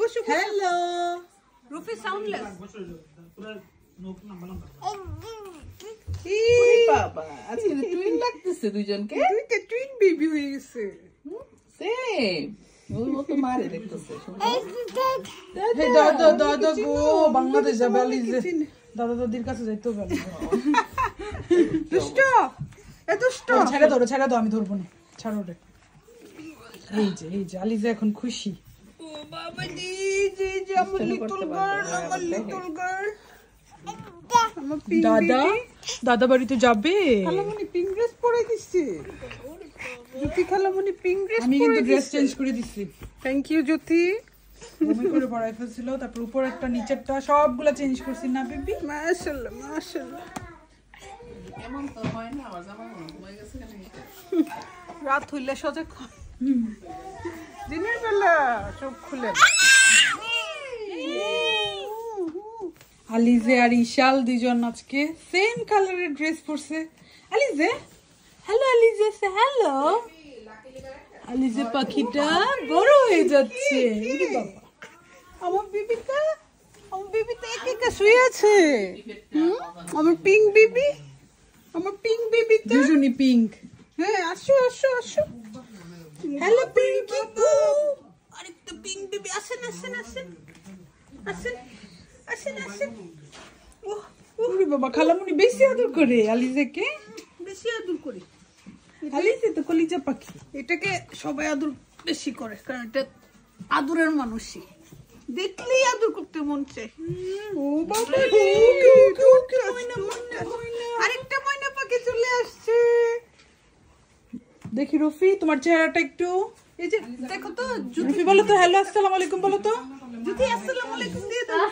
বসো। Hello রুফি soundless. বাবা আজকে টুইন লাগতেছে দুইজনকে। দুইটা টুইন বেবি হয়ে গেছে। সেম ওর মতো মারে দেখতেছে। দাদা দাদা গো বাংলাদেশ যাবে আলিজে। দাদা দাদির কাছে যাইতে হবে। দুষ্ট দুষ্ট। ছেড়ে দাও আমি ধরবো না। ছাড়ো রে। এই যে আলিজা এখন খুশি। ও বাবা জি আমার লিটল গার্ল। দাদা বাড়িতে যাবে। খালামণি পিঙ্ক ড্রেস পরে দিচ্ছে। জ্যোতি খালামণি পিঙ্ক ড্রেস আমি কিন্তু ড্রেস চেঞ্জ করে দিচ্ছি। থ্যাংক ইউ জ্যোতি। বমি করে পড়াই ফেলছিল, তারপর উপর একটা নিচেরটা সবগুলা চেঞ্জ করছি না বেবি। মাশাআল্লাহ মাশাআল্লাহ। এমন তো হয় না আবার জামা হয়ে গেছে কেন এটা? রাত হইলে সজাগ দিনের বেলা চোখ খুলে। আলিজে আর ইশাল দুজন আজকে সেম কালারের ড্রেস পরছে। আলিজে হ্যালো, আলিজে হ্যালো। আলিজে পাখিটা বড় হয়ে যাচ্ছে। আমার বেবিটা একা শুয়ে আছে। আমার পিঙ্ক বেবি দুজনই পিঙ্ক। হ্যাঁ আসো। হ্যালো পিঙ্কি বু। আরেকটা পিঙ্ক বেবি। আসেন। ওরে বাবা খালামণি বেশি আদর করে আলিজাকে। আলিজা তো কলিজা পাখি। এটাকে সবাই আদর বেশি করে, কারণ এটা আদরের মানুষই। দেখলেই আদর করতে মন চায়। ও বাবা আরেকটা ময়না পাখি চলে আসছে। দেখি রফি তোমার চেহারাটা একটু। এই যে দেখো তো রফি বলো তো হ্যালো আসসালামু আলাইকুম বলো তো। যদি আসসালামু আলাইকুম দিয়ে দাও।